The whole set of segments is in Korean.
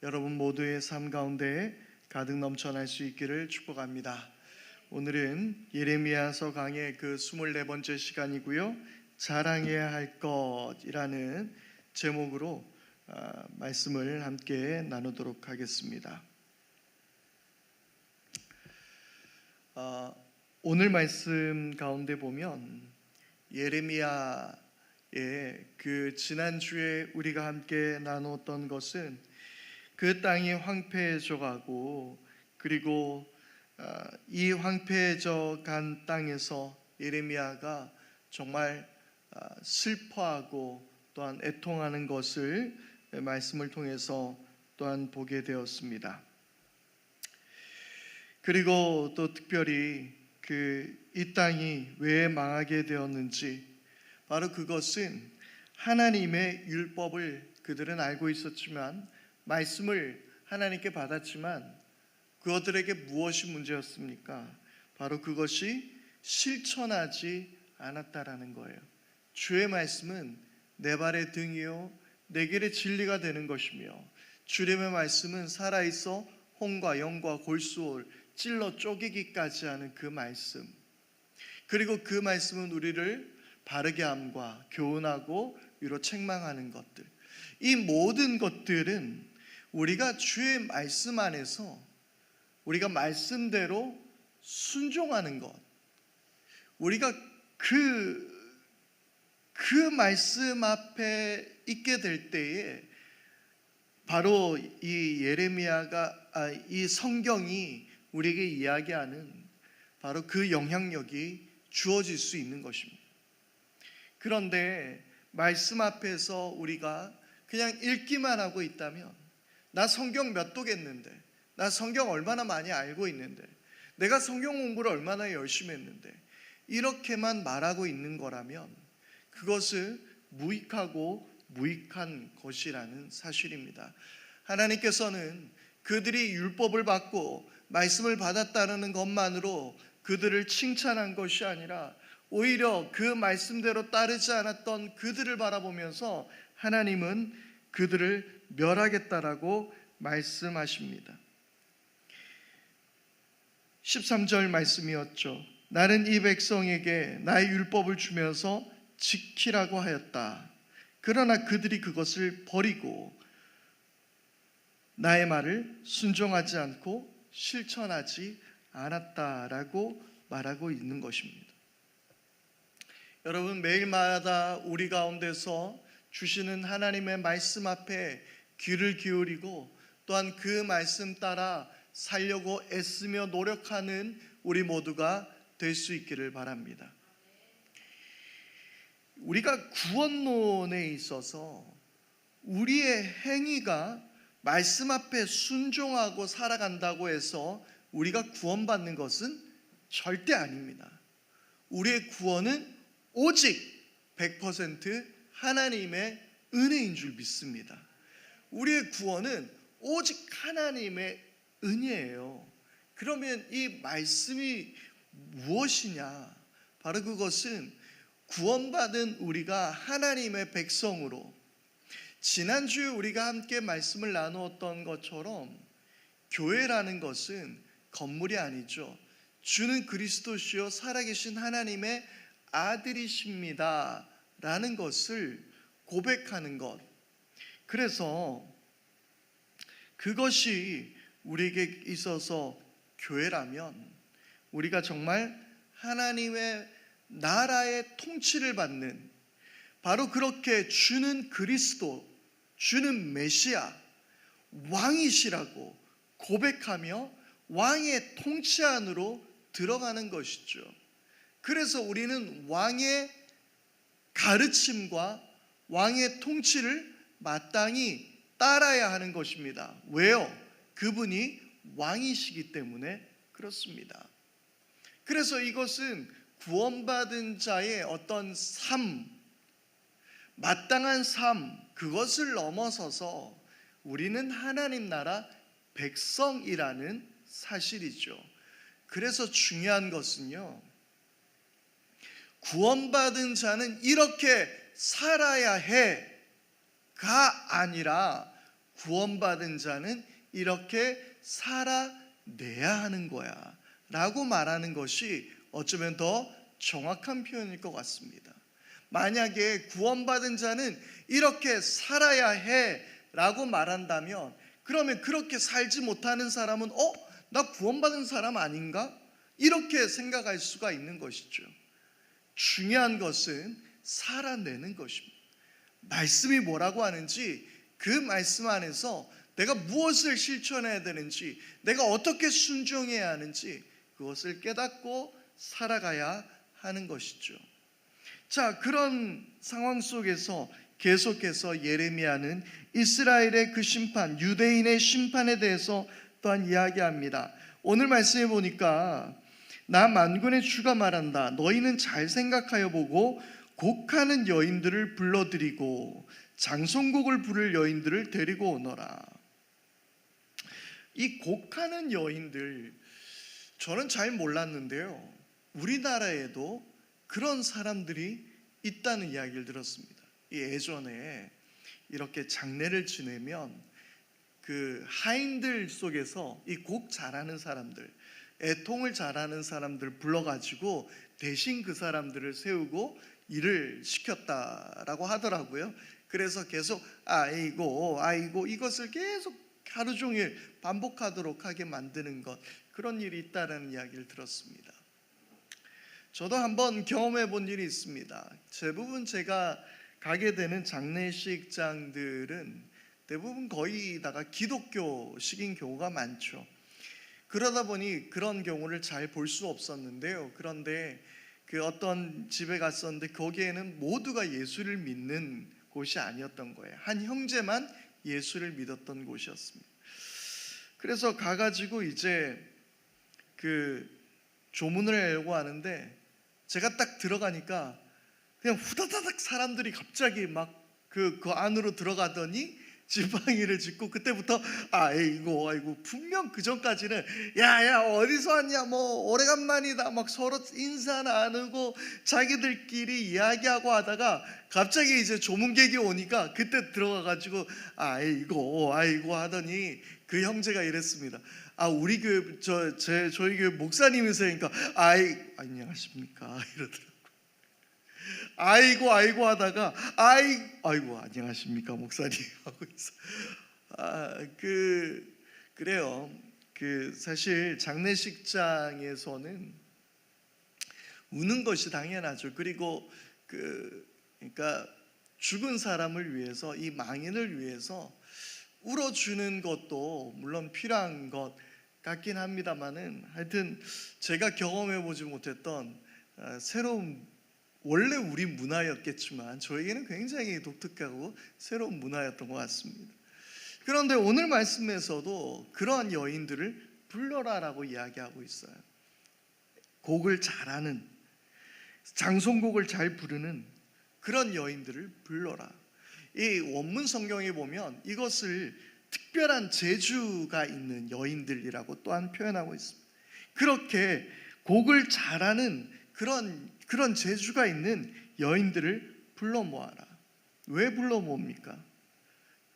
여러분 모두의 삶 가운데 가득 넘쳐날 수 있기를 축복합니다. 오늘은 예레미야서 강의 그 24번째 시간이고요. 자랑해야 할 것이라는 제목으로 말씀을 함께 나누도록 하겠습니다. 오늘 말씀 가운데 보면 예레미야의 그 지난주에 우리가 함께 나누었던 것은 그 땅이 황폐해져 가고, 그리고 이 황폐해져 간 땅에서 예레미야가 정말 슬퍼하고 또한 애통하는 것을 말씀을 통해서 또한 보게 되었습니다. 그리고 또 특별히 이 땅이 왜 망하게 되었는지, 바로 그것은 하나님의 율법을 그들은 알고 있었지만, 말씀을 하나님께 받았지만 그것들에게 무엇이 문제였습니까? 바로 그것이 실천하지 않았다라는 거예요. 주의 말씀은 내 발의 등이요 내 길의 진리가 되는 것이며, 주님의 말씀은 살아있어 혼과 영과 골수를 찔러 쪼개기까지 하는 그 말씀, 그리고 그 말씀은 우리를 바르게 함과 교훈하고 위로 책망하는 것들, 이 모든 것들은 우리가 주의 말씀 안에서 우리가 말씀대로 순종하는 것, 우리가 그 말씀 앞에 있게 될 때에 바로 이 예레미야가 이 성경이 우리에게 이야기하는 바로 그 영향력이 주어질 수 있는 것입니다. 그런데 말씀 앞에서 우리가 그냥 읽기만 하고 있다면, 나 성경 몇 독했는데, 나 성경 얼마나 많이 알고 있는데, 내가 성경 공부를 얼마나 열심히 했는데, 이렇게만 말하고 있는 거라면 그것은 무익하고 무익한 것이라는 사실입니다. 하나님께서는 그들이 율법을 받고 말씀을 받았다는 것만으로 그들을 칭찬한 것이 아니라, 오히려 그 말씀대로 따르지 않았던 그들을 바라보면서 하나님은 그들을 멸하겠다라고 말씀하십니다. 13절 말씀이었죠. 나는 이 백성에게 나의 율법을 주면서 지키라고 하였다. 그러나 그들이 그것을 버리고 나의 말을 순종하지 않고 실천하지 않았다라고 말하고 있는 것입니다. 여러분, 매일마다 우리 가운데서 주시는 하나님의 말씀 앞에 귀를 기울이고, 또한 그 말씀 따라 살려고 애쓰며 노력하는 우리 모두가 될 수 있기를 바랍니다. 우리가 구원론에 있어서 우리의 행위가 말씀 앞에 순종하고 살아간다고 해서 우리가 구원받는 것은 절대 아닙니다. 우리의 구원은 오직 100% 하나님의 은혜인 줄 믿습니다. 우리의 구원은 오직 하나님의 은혜예요. 그러면 이 말씀이 무엇이냐? 바로 그것은 구원받은 우리가 하나님의 백성으로, 지난주에 우리가 함께 말씀을 나누었던 것처럼 교회라는 것은 건물이 아니죠. 주는 그리스도시요 살아계신 하나님의 아들이십니다 라는 것을 고백하는 것, 그래서 그것이 우리에게 있어서 교회라면, 우리가 정말 하나님의 나라의 통치를 받는, 바로 그렇게 주는 그리스도, 주는 메시아, 왕이시라고 고백하며 왕의 통치 안으로 들어가는 것이죠. 그래서 우리는 왕의 가르침과 왕의 통치를 마땅히 따라야 하는 것입니다. 왜요? 그분이 왕이시기 때문에 그렇습니다. 그래서 이것은 구원받은 자의 어떤 삶, 마땅한 삶, 그것을 넘어서서 우리는 하나님 나라 백성이라는 사실이죠. 그래서 중요한 것은요, 구원받은 자는 이렇게 살아야 해가 아니라 구원받은 자는 이렇게 살아내야 하는 거야 라고 말하는 것이 어쩌면 더 정확한 표현일 것 같습니다. 만약에 구원받은 자는 이렇게 살아야 해 라고 말한다면, 그러면 그렇게 살지 못하는 사람은 나 구원받은 사람 아닌가? 이렇게 생각할 수가 있는 것이죠. 중요한 것은 살아내는 것입니다. 말씀이 뭐라고 하는지, 그 말씀 안에서 내가 무엇을 실천해야 되는지, 내가 어떻게 순종해야 하는지 그것을 깨닫고 살아가야 하는 것이죠. 자, 그런 상황 속에서 계속해서 예레미야는 이스라엘의 그 심판, 유대인의 심판에 대해서 또한 이야기합니다. 오늘 말씀해 보니까 나 만군의 주가 말한다. 너희는 잘 생각하여 보고 곡하는 여인들을 불러들이고 장송곡을 부를 여인들을 데리고 오너라. 이 곡하는 여인들, 저는 잘 몰랐는데요, 우리나라에도 그런 사람들이 있다는 이야기를 들었습니다. 예전에 이렇게 장례를 지내면 그 하인들 속에서 이 곡 잘하는 사람들, 애통을 잘하는 사람들 불러가지고 대신 그 사람들을 세우고 일을 시켰다라고 하더라고요. 그래서 계속 아이고 이것을 계속 하루 종일 반복하도록 하게 만드는 것, 그런 일이 있다는 이야기를 들었습니다. 저도 한번 경험해 본 일이 있습니다. 대부분 제가 가게 되는 장례식장들은 대부분 거의 다가 기독교식인 경우가 많죠. 그러다 보니 그런 경우를 잘 볼 수 없었는데요. 그런데 그 어떤 집에 갔었는데 거기에는 모두가 예수를 믿는 곳이 아니었던 거예요. 한 형제만 예수를 믿었던 곳이었습니다. 그래서 가가지고 이제 그 조문을 하려고 하는데, 제가 딱 들어가니까 그냥 후다다닥 사람들이 갑자기 막 그 안으로 들어가더니 지팡이를 짚고, 그때부터 아이고 분명 그 전까지는 야야 어디서 왔냐, 뭐 오래간만이다, 막 서로 인사 나누고 자기들끼리 이야기하고 하다가 갑자기 이제 조문객이 오니까 그때 들어가가지고 아이고 하더니 그 형제가 이랬습니다. 우리 교회 저희 교회 목사님이세요. 그러니까 안녕하십니까 이러더라고요. 아이고 하다가 아이고 안녕하십니까 목사님 하고 있어. 그래요. 사실 장례식장에서는 우는 것이 당연하죠. 그리고 그러니까 죽은 사람을 위해서, 이 망인을 위해서 울어주는 것도 물론 필요한 것 같긴 합니다만은, 하여튼 제가 경험해 보지 못했던 새로운, 원래 우리 문화였겠지만 저에게는 굉장히 독특하고 새로운 문화였던 것 같습니다. 그런데 오늘 말씀에서도 그러한 여인들을 불러라라고 이야기하고 있어요. 곡을 잘하는, 장송곡을 잘 부르는 그런 여인들을 불러라. 이 원문 성경에 보면 이것을 특별한 재주가 있는 여인들이라고 또한 표현하고 있습니다. 그렇게 곡을 잘하는 그런 재주가 있는 여인들을 불러 모아라. 왜 불러 모읍니까?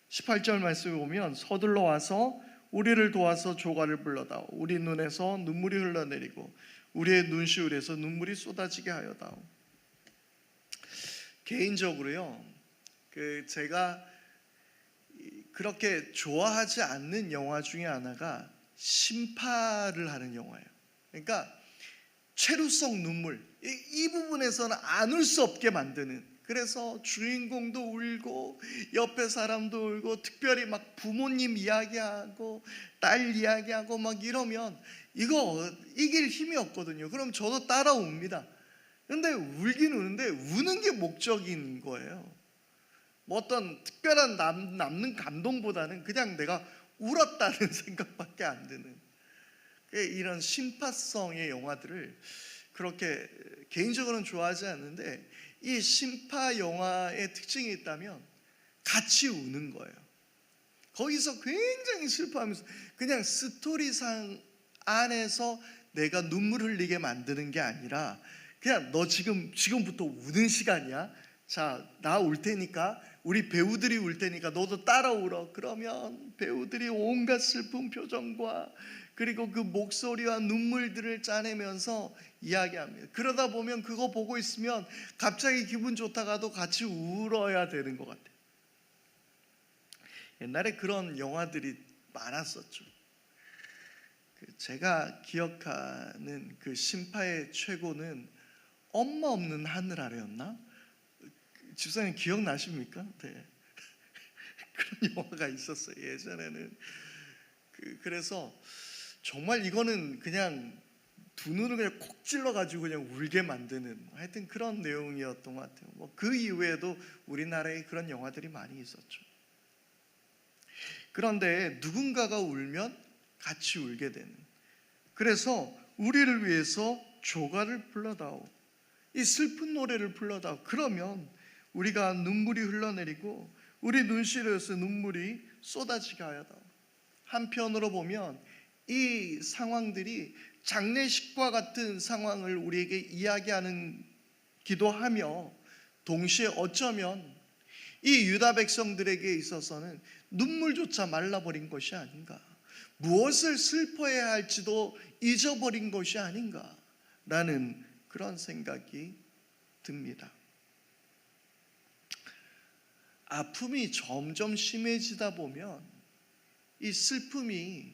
18절 말씀에 보면 서둘러 와서 우리를 도와서 조가를 불러다오. 우리 눈에서 눈물이 흘러내리고 우리의 눈시울에서 눈물이 쏟아지게 하여다오. 개인적으로요, 제가 그렇게 좋아하지 않는 영화 중에 하나가 심파를 하는 영화예요. 그러니까 최루성 눈물, 이 부분에서는 안 울 수 없게 만드는, 그래서 주인공도 울고 옆에 사람도 울고, 특별히 막 부모님 이야기하고 딸 이야기하고 막 이러면 이거 이길 힘이 없거든요. 그럼 저도 따라옵니다. 그런데 울긴 우는데 우는 게 목적인 거예요. 뭐 어떤 특별한 남는 감동보다는 그냥 내가 울었다는 생각밖에 안 드는, 이런 심파성의 영화들을 그렇게 개인적으로는 좋아하지 않는데, 이 심파 영화의 특징이 있다면 같이 우는 거예요. 거기서 굉장히 슬퍼하면서 그냥 스토리상 안에서 내가 눈물 흘리게 만드는 게 아니라, 그냥 너 지금부터 우는 시간이야. 자, 나 울 테니까 우리 배우들이 울 테니까 너도 따라 울어. 그러면 배우들이 온갖 슬픈 표정과 그리고 그 목소리와 눈물들을 짜내면서 이야기합니다. 그러다 보면 그거 보고 있으면 갑자기 기분 좋다가도 같이 울어야 되는 것 같아요. 옛날에 그런 영화들이 많았었죠. 제가 기억하는 그 신파의 최고는 엄마 없는 하늘 아래였나? 집사님 기억나십니까? 네. 그런 영화가 있었어요. 예전에는. 그래서 정말 이거는 그냥 두 눈을 그냥 콕 찔러가지고 그냥 울게 만드는 하여튼 그런 내용이었던 것 같아요. 뭐 그 이후에도 우리나라에 그런 영화들이 많이 있었죠. 그런데 누군가가 울면 같이 울게 되는. 그래서 우리를 위해서 조가를 불러다오. 이 슬픈 노래를 불러다오. 그러면 우리가 눈물이 흘러내리고 우리 눈시로에서 눈물이 쏟아지게 하여다오. 한편으로 보면 이 상황들이 장례식과 같은 상황을 우리에게 이야기하는 기도하며 동시에 어쩌면 이 유다 백성들에게 있어서는 눈물조차 말라버린 것이 아닌가, 무엇을 슬퍼해야 할지도 잊어버린 것이 아닌가라는 그런 생각이 듭니다. 아픔이 점점 심해지다 보면 이 슬픔이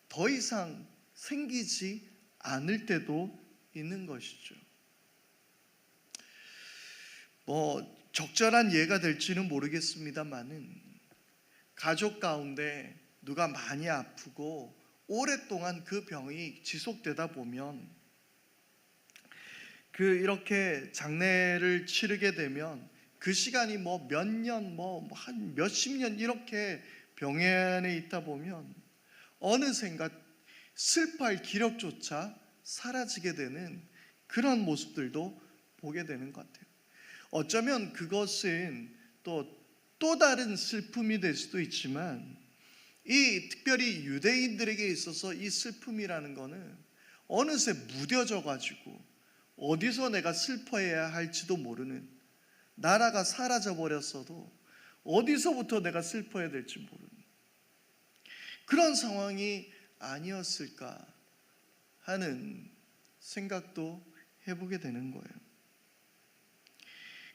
더 이상 생기지 않을 때도 있는 것이죠. 적절한 예가 될지는 모르겠습니다만은 가족 가운데 누가 많이 아프고 오랫동안 그 병이 지속되다 보면 이렇게 장례를 치르게 되면 그 시간이 몇 년, 한 몇십 년 이렇게 병원에 있다 보면 어느샌가 슬퍼할 기력조차 사라지게 되는 그런 모습들도 보게 되는 것 같아요. 어쩌면 그것은 또 다른 슬픔이 될 수도 있지만 이 특별히 유대인들에게 있어서 이 슬픔이라는 거는 어느새 무뎌져 가지고 어디서 내가 슬퍼해야 할지도 모르는, 나라가 사라져 버렸어도 어디서부터 내가 슬퍼해야 될지 모르는 그런 상황이 아니었을까 하는 생각도 해보게 되는 거예요.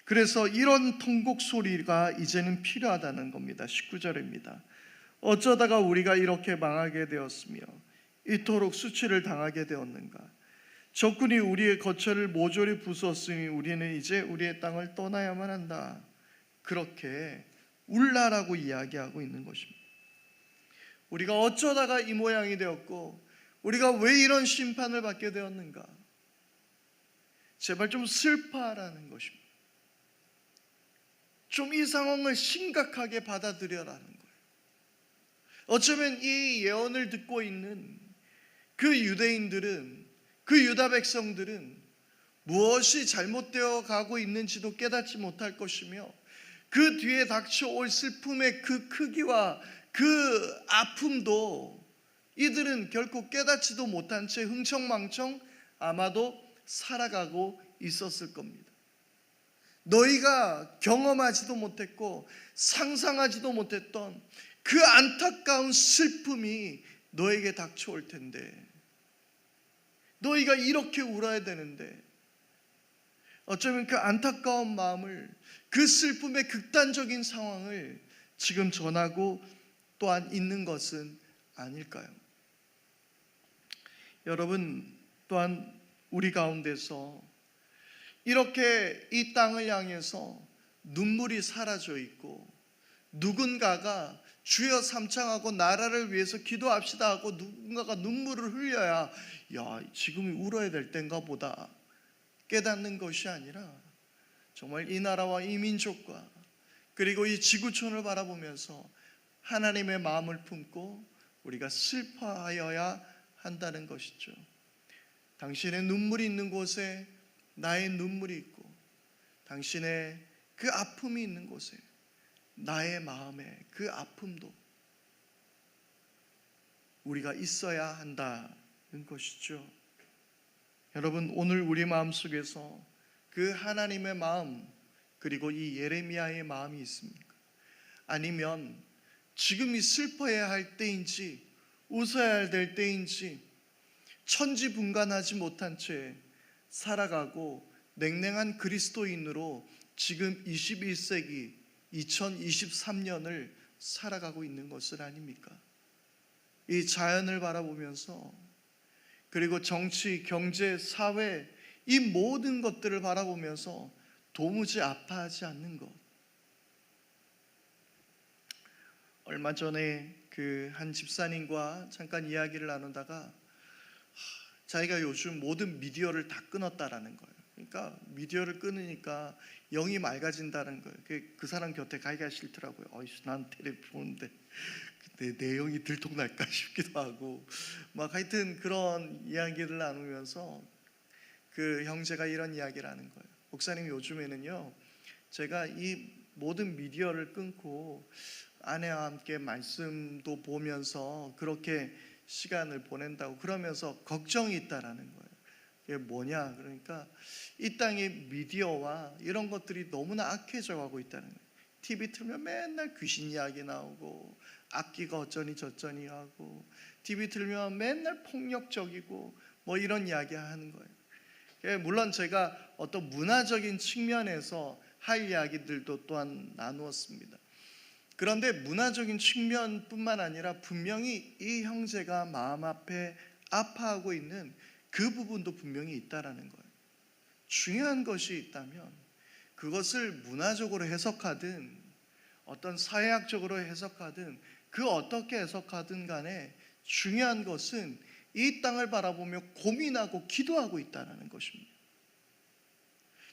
그래서 이런 통곡 소리가 이제는 필요하다는 겁니다. 19절입니다. 어쩌다가 우리가 이렇게 망하게 되었으며 이토록 수치를 당하게 되었는가. 적군이 우리의 거처를 모조리 부수었으니 우리는 이제 우리의 땅을 떠나야만 한다. 그렇게 울라라고 이야기하고 있는 것입니다. 우리가 어쩌다가 이 모양이 되었고 우리가 왜 이런 심판을 받게 되었는가. 제발 좀 슬퍼하라는 것입니다. 좀 이 상황을 심각하게 받아들여라는 거예요. 어쩌면 이 예언을 듣고 있는 그 유대인들은, 그 유다 백성들은 무엇이 잘못되어 가고 있는지도 깨닫지 못할 것이며 그 뒤에 닥쳐올 슬픔의 그 크기와 그 아픔도 이들은 결코 깨닫지도 못한 채 흥청망청 아마도 살아가고 있었을 겁니다. 너희가 경험하지도 못했고 상상하지도 못했던 그 안타까운 슬픔이 너에게 닥쳐올 텐데, 너희가 이렇게 울어야 되는데 어쩌면 그 안타까운 마음을, 그 슬픔의 극단적인 상황을 지금 전하고 또한 있는 것은 아닐까요? 여러분, 또한 우리 가운데서 이렇게 이 땅을 향해서 눈물이 사라져 있고 누군가가 주여 삼창하고 나라를 위해서 기도합시다 하고 누군가가 눈물을 흘려야 지금이 울어야 될 때인가 보다 깨닫는 것이 아니라 정말 이 나라와 이 민족과 그리고 이 지구촌을 바라보면서 하나님의 마음을 품고 우리가 슬퍼하여야 한다는 것이죠. 당신의 눈물이 있는 곳에 나의 눈물이 있고 당신의 그 아픔이 있는 곳에 나의 마음의 그 아픔도 우리가 있어야 한다는 것이죠. 여러분, 오늘 우리 마음속에서 그 하나님의 마음 그리고 이 예레미야의 마음이 있습니까? 아니면 지금이 슬퍼해야 할 때인지 웃어야 될 때인지 천지분간하지 못한 채 살아가고 냉랭한 그리스도인으로 지금 21세기 2023년을 살아가고 있는 것은 아닙니까? 이 자연을 바라보면서, 그리고 정치, 경제, 사회, 이 모든 것들을 바라보면서 도무지 아파하지 않는 것. 얼마 전에 그 한 집사님과 잠깐 이야기를 나누다가 자기가 요즘 모든 미디어를 다 끊었다라는 거예요. 그러니까 미디어를 끊으니까 영이 맑아진다는 거예요. 그 사람 곁에 가기가 싫더라고요. 난 텔레비 보는데 내 영이 들통날까 싶기도 하고, 막 하여튼 그런 이야기를 나누면서 그 형제가 이런 이야기를 하는 거예요. 목사님, 요즘에는요 제가 이 모든 미디어를 끊고 아내와 함께 말씀도 보면서 그렇게 시간을 보낸다고, 그러면서 걱정이 있다라는 거예요. 이게 뭐냐? 그러니까 이 땅의 미디어와 이런 것들이 너무나 악해져 가고 있다는 거예요. TV 틀면 맨날 귀신 이야기 나오고, 악기가 어쩌니 저쩌니 하고, TV 틀면 맨날 폭력적이고 뭐 이런 이야기 하는 거예요. 물론 제가 어떤 문화적인 측면에서 할 이야기들도 또한 나누었습니다. 그런데 문화적인 측면뿐만 아니라 분명히 이 형제가 마음 앞에 아파하고 있는 그 부분도 분명히 있다라는 거예요. 중요한 것이 있다면 그것을 문화적으로 해석하든 어떤 사회학적으로 해석하든 그 어떻게 해석하든 간에 중요한 것은 이 땅을 바라보며 고민하고 기도하고 있다는 것입니다.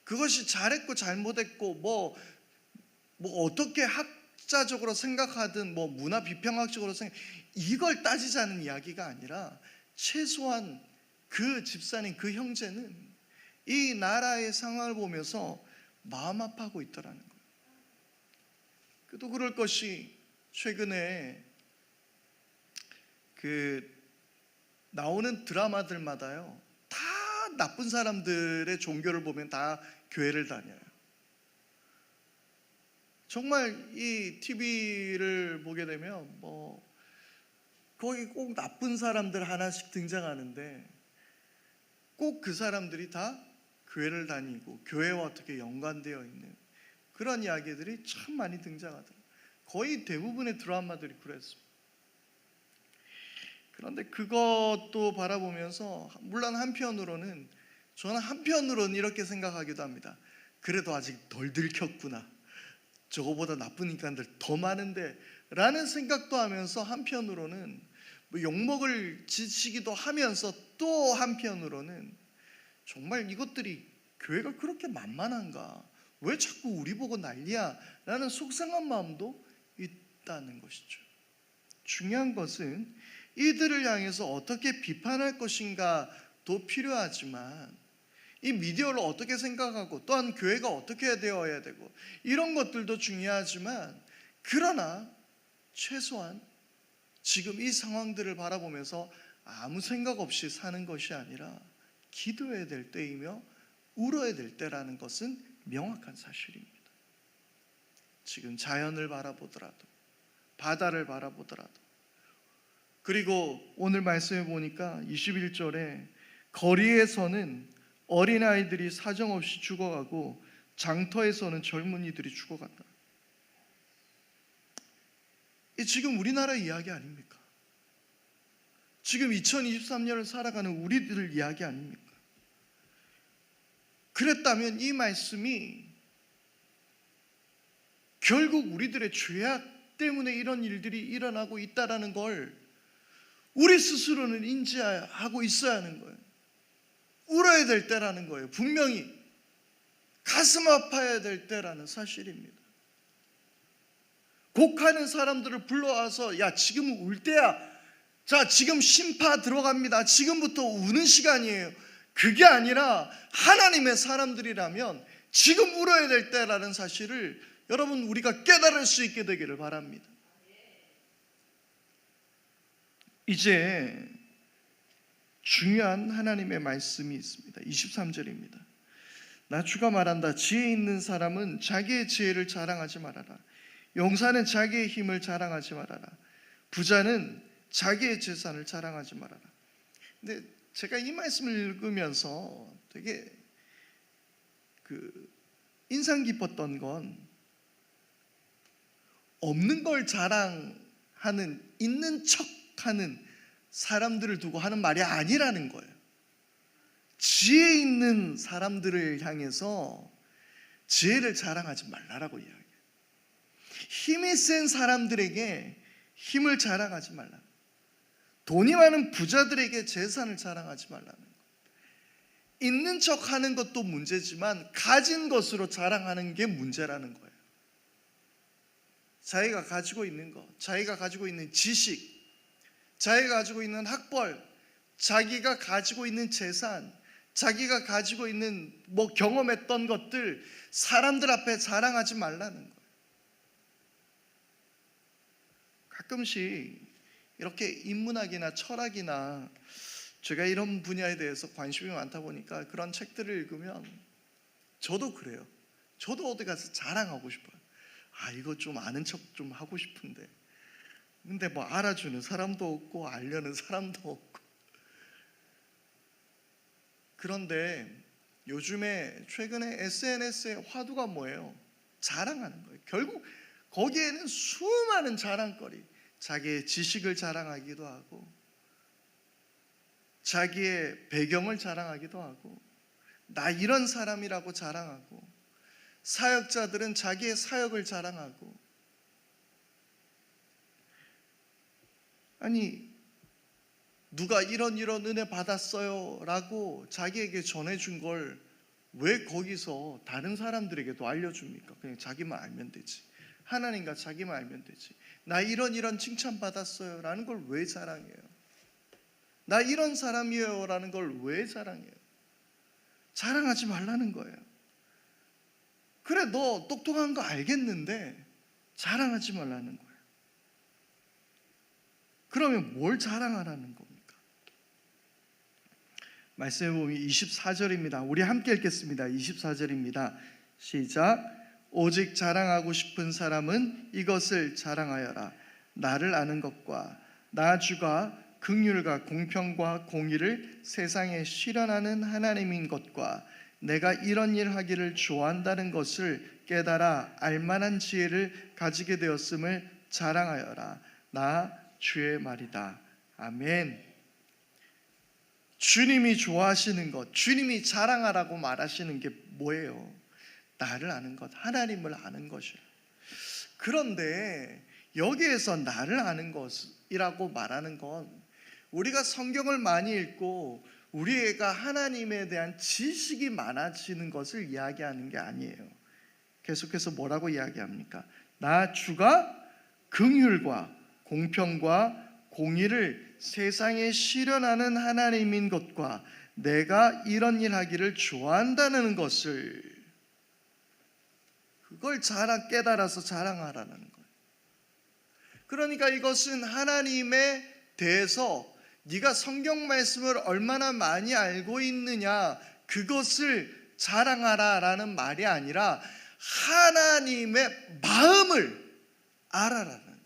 그것이 잘했고 잘못했고 뭐 어떻게 학자적으로 생각하든 뭐 문화 비평학적으로 이걸 따지자는 이야기가 아니라, 최소한 그 집사님, 그 형제는 이 나라의 상황을 보면서 마음 아파하고 있더라는 거예요. 또 그럴 것이, 최근에 그 나오는 드라마들마다요 다 나쁜 사람들의 종교를 보면 다 교회를 다녀요. 정말 이 TV를 보게 되면 뭐 거기 꼭 나쁜 사람들 하나씩 등장하는데 꼭 그 사람들이 다 교회를 다니고 교회와 어떻게 연관되어 있는 그런 이야기들이 참 많이 등장하더라고요. 거의 대부분의 드라마들이 그랬습니다. 그런데 그것도 바라보면서 물론 저는 한편으로는 이렇게 생각하기도 합니다. 그래도 아직 덜 들켰구나, 저거보다 나쁜 인간들 더 많은데 라는 생각도 하면서, 한편으로는 뭐 욕먹을 짓이기도 하면서, 또 한편으로는 정말 이것들이 교회가 그렇게 만만한가, 왜 자꾸 우리 보고 난리야 라는 속상한 마음도 있다는 것이죠. 중요한 것은 이들을 향해서 어떻게 비판할 것인가도 필요하지만, 이 미디어를 어떻게 생각하고 또한 교회가 어떻게 되어야 되고 이런 것들도 중요하지만, 그러나 최소한 지금 이 상황들을 바라보면서 아무 생각 없이 사는 것이 아니라 기도해야 될 때이며 울어야 될 때라는 것은 명확한 사실입니다. 지금 자연을 바라보더라도, 바다를 바라보더라도, 그리고 오늘 말씀해 보니까 21절에 거리에서는 어린아이들이 사정없이 죽어가고 장터에서는 젊은이들이 죽어간다. 이 지금 우리나라 이야기 아닙니까? 지금 2023년을 살아가는 우리들 이야기 아닙니까? 그랬다면 이 말씀이 결국 우리들의 죄악 때문에 이런 일들이 일어나고 있다는 걸 우리 스스로는 인지하고 있어야 하는 거예요. 울어야 될 때라는 거예요. 분명히 가슴 아파야 될 때라는 사실입니다. 곡하는 사람들을 불러와서 야, 지금은 울 때야, 자 지금 심파 들어갑니다, 지금부터 우는 시간이에요, 그게 아니라 하나님의 사람들이라면 지금 울어야 될 때라는 사실을 여러분 우리가 깨달을 수 있게 되기를 바랍니다. 이제 중요한 하나님의 말씀이 있습니다. 23절입니다. 나 주가 말한다. 지혜 있는 사람은 자기의 지혜를 자랑하지 말아라. 용사는 자기의 힘을 자랑하지 말아라. 부자는 자기의 재산을 자랑하지 말아라. 근데 제가 이 말씀을 읽으면서 되게 인상 깊었던 건 없는 걸 자랑하는, 있는 척하는 사람들을 두고 하는 말이 아니라는 거예요. 지혜 있는 사람들을 향해서 지혜를 자랑하지 말라라고 이야기해요. 힘이 센 사람들에게 힘을 자랑하지 말라. 돈이 많은 부자들에게 재산을 자랑하지 말라는 거예요. 있는 척하는 것도 문제지만 가진 것으로 자랑하는 게 문제라는 거예요. 자기가 가지고 있는 것, 자기가 가지고 있는 지식, 자기가 가지고 있는 학벌, 자기가 가지고 있는 재산, 자기가 가지고 있는 경험했던 것들 사람들 앞에 자랑하지 말라는 거예요. 가끔씩 이렇게 인문학이나 철학이나 제가 이런 분야에 대해서 관심이 많다 보니까 그런 책들을 읽으면 저도 그래요. 저도 어디 가서 자랑하고 싶어요. 이거 좀 아는 척 좀 하고 싶은데 근데 알아주는 사람도 없고 알려는 사람도 없고. 그런데 요즘에 최근에 SNS의 화두가 뭐예요? 자랑하는 거예요. 결국 거기에는 수많은 자랑거리, 자기의 지식을 자랑하기도 하고 자기의 배경을 자랑하기도 하고 나 이런 사람이라고 자랑하고, 사역자들은 자기의 사역을 자랑하고. 아니 누가 이런 은혜 받았어요 라고 자기에게 전해준 걸 왜 거기서 다른 사람들에게도 알려줍니까? 그냥 자기만 알면 되지. 하나님과 자기만 알면 되지. 나 이런 칭찬 받았어요 라는 걸 왜 자랑해요? 나 이런 사람이에요 라는 걸 왜 자랑해요? 자랑하지 말라는 거예요. 그래, 너 똑똑한 거 알겠는데 자랑하지 말라는 거예요. 그러면 뭘 자랑하라는 겁니까? 말씀해 보면 24절입니다. 우리 함께 읽겠습니다. 24절입니다. 시작. 오직 자랑하고 싶은 사람은 이것을 자랑하여라. 나를 아는 것과 나 주가 긍휼과 공평과 공의를 세상에 실현하는 하나님인 것과 내가 이런 일 하기를 좋아한다는 것을 깨달아 알만한 지혜를 가지게 되었음을 자랑하여라. 나 주의 말이다. 아멘. 주님이 좋아하시는 것, 주님이 자랑하라고 말하시는 게 뭐예요? 나를 아는 것, 하나님을 아는 것이에요. 그런데 여기에서 나를 아는 것이라고 말하는 건 우리가 성경을 많이 읽고 우리가 하나님에 대한 지식이 많아지는 것을 이야기하는 게 아니에요. 계속해서 뭐라고 이야기합니까? 나 주가 긍휼과 공평과 공의를 세상에 실현하는 하나님인 것과 내가 이런 일 하기를 좋아한다는 것을, 그걸 깨달아서 자랑하라는 거예요. 그러니까 이것은 하나님에 대해서 네가 성경 말씀을 얼마나 많이 알고 있느냐, 그것을 자랑하라라는 말이 아니라 하나님의 마음을 알아라는 거예요.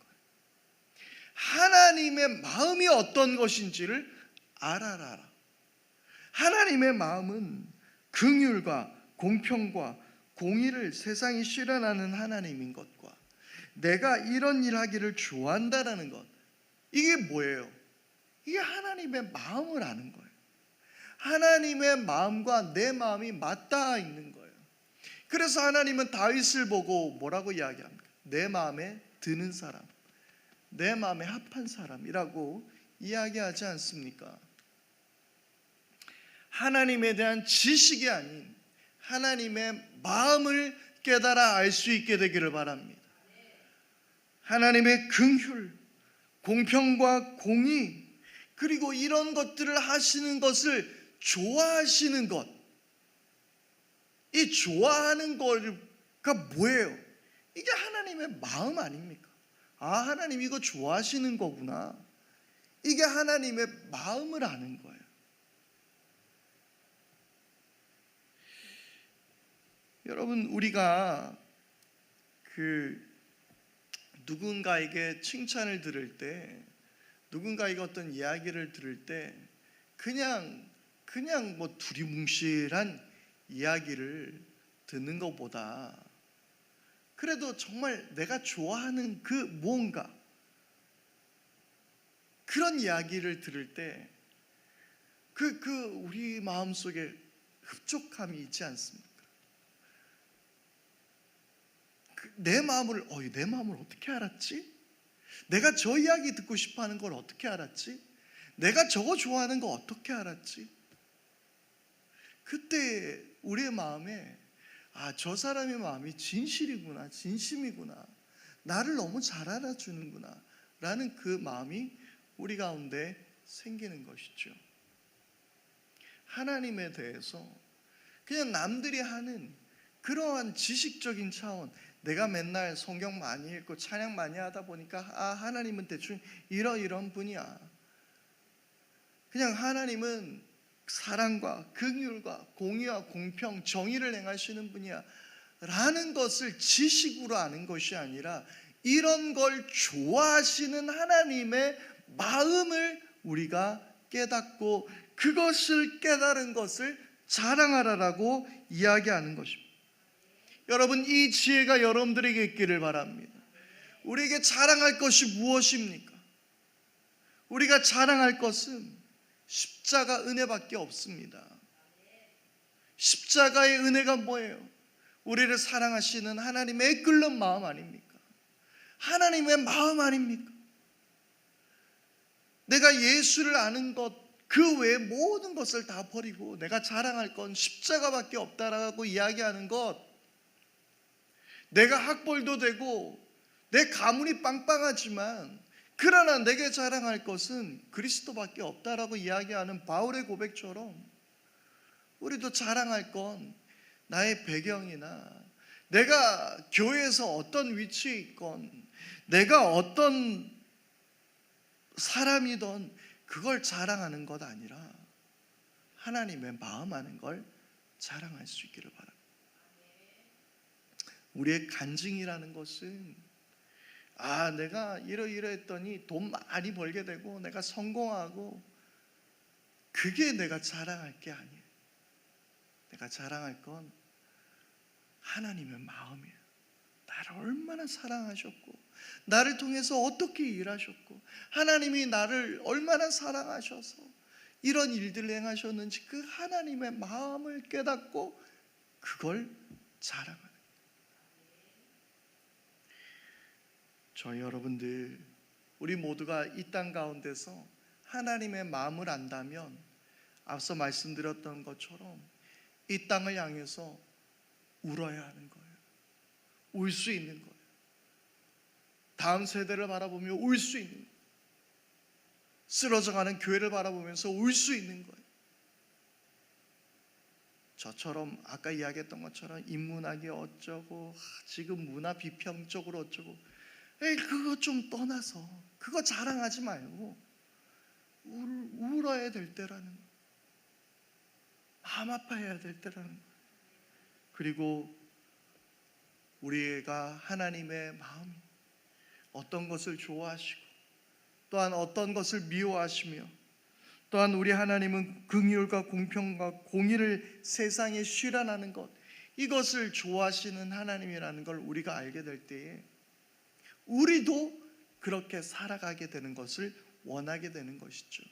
하나님의 마음이 어떤 것인지를 알아라. 하나님의 마음은 긍휼과 공평과 공의를 세상에 실현하는 하나님인 것과 내가 이런 일 하기를 좋아한다라는 것, 이게 뭐예요? 이게 하나님의 마음을 아는 거예요. 하나님의 마음과 내 마음이 맞닿아 있는 거예요. 그래서 하나님은 다윗을 보고 뭐라고 이야기합니까? 내 마음에 드는 사람, 내 마음에 합한 사람이라고 이야기하지 않습니까? 하나님에 대한 지식이 아닌 하나님의 마음을 깨달아 알 수 있게 되기를 바랍니다. 하나님의 긍휼, 공평과 공의, 그리고 이런 것들을 하시는 것을 좋아하시는 것, 이 좋아하는 거가 뭐예요? 이게 하나님의 마음 아닙니까? 하나님 이거 좋아하시는 거구나. 이게 하나님의 마음을 아는 거예요. 여러분, 우리가 누군가에게 칭찬을 들을 때, 누군가에게 어떤 이야기를 들을 때 그냥 뭐 두리뭉실한 이야기를 듣는 것보다 그래도 정말 내가 좋아하는 그 무언가, 그런 이야기를 들을 때 우리 마음속에 흡족함이 있지 않습니까? 내 마음을 어떻게 알았지? 내가 저 이야기 듣고 싶어 하는 걸 어떻게 알았지? 내가 저거 좋아하는 거 어떻게 알았지? 그때 우리의 마음에 저 사람의 마음이 진실이구나, 진심이구나, 나를 너무 잘 알아주는구나 라는 그 마음이 우리 가운데 생기는 것이죠. 하나님에 대해서 그냥 남들이 하는 그러한 지식적인 차원, 내가 맨날 성경 많이 읽고 찬양 많이 하다 보니까 하나님은 대충 이런 분이야, 그냥 하나님은 사랑과 긍휼과 공의와 공평, 정의를 행하시는 분이야 라는 것을 지식으로 아는 것이 아니라 이런 걸 좋아하시는 하나님의 마음을 우리가 깨닫고 그것을 깨달은 것을 자랑하라라고 이야기하는 것입니다. 여러분, 이 지혜가 여러분들에게 있기를 바랍니다. 우리에게 자랑할 것이 무엇입니까? 우리가 자랑할 것은 십자가 은혜밖에 없습니다. 십자가의 은혜가 뭐예요? 우리를 사랑하시는 하나님의 끓는 마음 아닙니까? 하나님의 마음 아닙니까? 내가 예수를 아는 것 그 외의 모든 것을 다 버리고 내가 자랑할 건 십자가밖에 없다라고 이야기하는 것, 내가 학벌도 되고 내 가문이 빵빵하지만 그러나 내게 자랑할 것은 그리스도밖에 없다라고 이야기하는 바울의 고백처럼 우리도 자랑할 건 나의 배경이나 내가 교회에서 어떤 위치에 있건 내가 어떤 사람이든 그걸 자랑하는 것 아니라 하나님의 마음 아는 걸 자랑할 수 있기를 바랍니다. 우리의 간증이라는 것은 내가 이러이러했더니 돈 많이 벌게 되고 내가 성공하고, 그게 내가 자랑할 게 아니에요. 내가 자랑할 건 하나님의 마음이에요. 나를 얼마나 사랑하셨고 나를 통해서 어떻게 일하셨고 하나님이 나를 얼마나 사랑하셔서 이런 일들을 행하셨는지 그 하나님의 마음을 깨닫고 그걸 자랑하는 거예요. 저희 여러분들, 우리 모두가 이 땅 가운데서 하나님의 마음을 안다면 앞서 말씀드렸던 것처럼 이 땅을 향해서 울어야 하는 거예요. 울 수 있는 거예요. 다음 세대를 바라보며 울 수 있는 거예요. 쓰러져가는 교회를 바라보면서 울 수 있는 거예요. 저처럼 아까 이야기했던 것처럼 인문학이 어쩌고 지금 문화 비평적으로 어쩌고, 그거 좀 떠나서 그거 자랑하지 말고 울어야 될 때라는 거예요. 마음 아파해야 될 때라는 거예요. 그리고 우리가 하나님의 마음, 어떤 것을 좋아하시고 또한 어떤 것을 미워하시며, 또한 우리 하나님은 긍휼과 공평과 공의를 세상에 실현하는 것, 이것을 좋아하시는 하나님이라는 걸 우리가 알게 될 때에 우리도 그렇게 살아가게 되는 것을 원하게 되는 것이죠.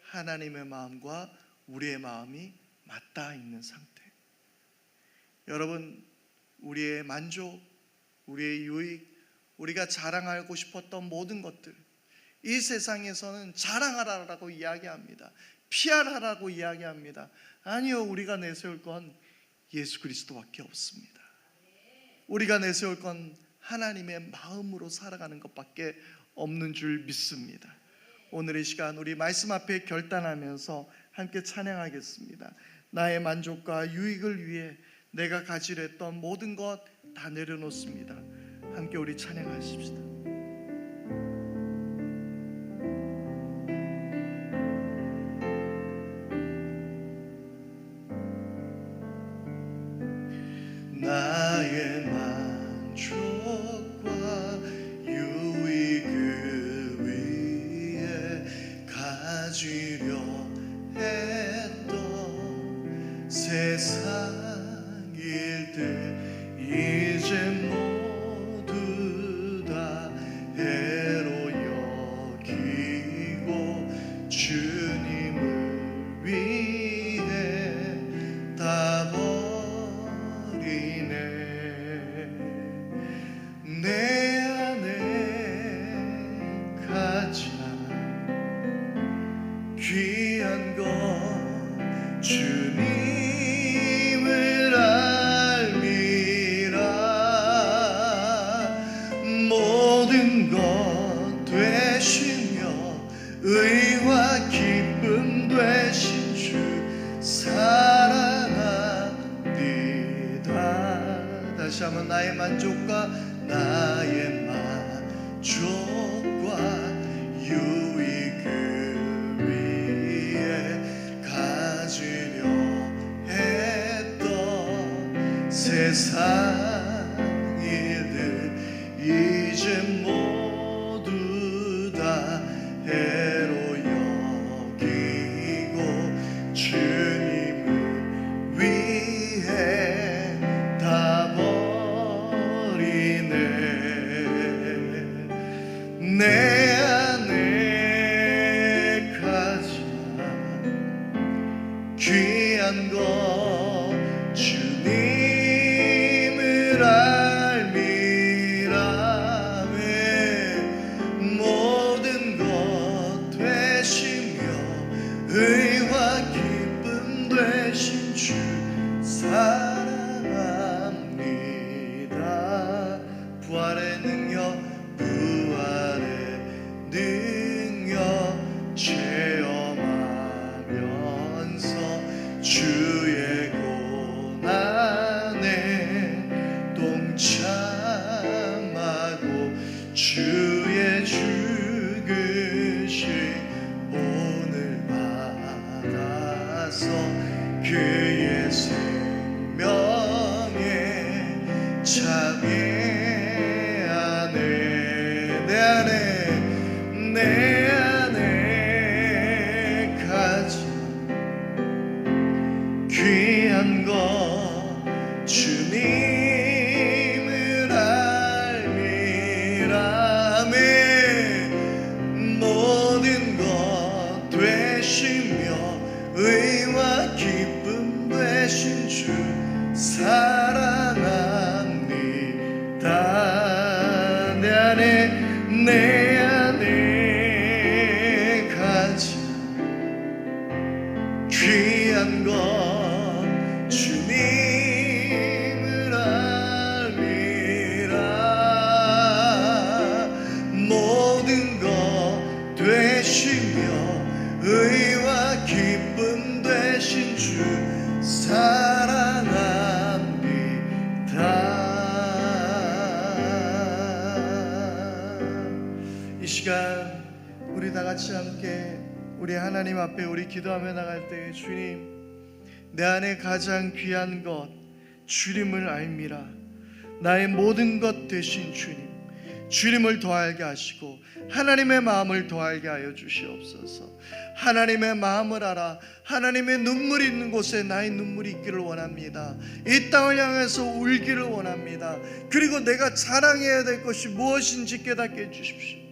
하나님의 마음과 우리의 마음이 맞닿아 있는 상태. 여러분, 우리의 만족, 우리의 유익, 우리가 자랑하고 싶었던 모든 것들, 이 세상에서는 자랑하라고 이야기합니다. 피하라고 이야기합니다. 아니요, 우리가 내세울 건 예수 그리스도밖에 없습니다. 우리가 내세울 건 하나님의 마음으로 살아가는 것밖에 없는 줄 믿습니다. 오늘 이 시간 우리 말씀 앞에 결단하면서 함께 찬양하겠습니다. 나의 만족과 유익을 위해 내가 가지려 했던 모든 것 다 내려놓습니다. 함께 우리 찬양하십시다. 나의 만족과 귀한 것 주님을 알미라. 모든 것 되시며 의와 기쁨 되신 주 사랑합니다. 다시 한번 나의 만족과 유익을 위해 가지려 했던 세상 일들 이제 모두 다 해로 여기고 주님을 위해 다 버리네. 내 안에 가장 귀한 것 주님을 알미라매. 모든 것 되시며 의와 기쁨 되신 주 사랑합니다. 부활의 능력 체험하면서 주의 고난에 동참하고 주의 죽으신 오늘 받아서 그의 생명에 참여하네. 내 안에 가장 귀한 것 주님을 알미라매. 모든 것 되시며 의와 기쁨 되신 주 사랑합니다. 내 안에 가장 귀한 것 주님을 알미라. 모든 것 되시며 의와 기쁨 되신 주 사랑합니다. 이 시간 우리 다 같이 함께 우리 하나님 앞에 우리 기도하며 나갈 때, 주님, 내 안에 가장 귀한 것 주님을 알미라. 나의 모든 것 되신 주님, 주님을 더 알게 하시고 하나님의 마음을 더 알게 하여 주시옵소서. 하나님의 마음을 알아 하나님의 눈물이 있는 곳에 나의 눈물이 있기를 원합니다. 이 땅을 향해서 울기를 원합니다. 그리고 내가 자랑해야 될 것이 무엇인지 깨닫게 해주십시오.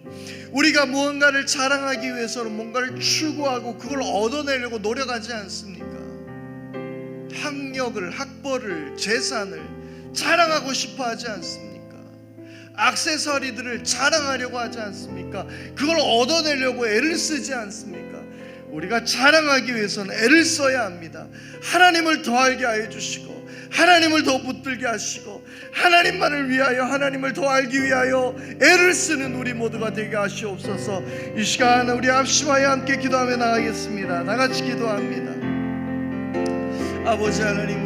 우리가 무언가를 자랑하기 위해서는 뭔가를 추구하고 그걸 얻어내려고 노력하지 않습니까? 학력을, 학벌을, 재산을 자랑하고 싶어 하지 않습니까? 액세서리들을 자랑하려고 하지 않습니까? 그걸 얻어내려고 애를 쓰지 않습니까? 우리가 자랑하기 위해서는 애를 써야 합니다. 하나님을 더 알게 하여 주시고 하나님을 더 붙들게 하시고 하나님만을 위하여, 하나님을 더 알기 위하여 애를 쓰는 우리 모두가 되게 하시옵소서. 이 시간 우리 합심하여 함께 기도하며 나가겠습니다. 다 같이 기도합니다. 아버지 하나님,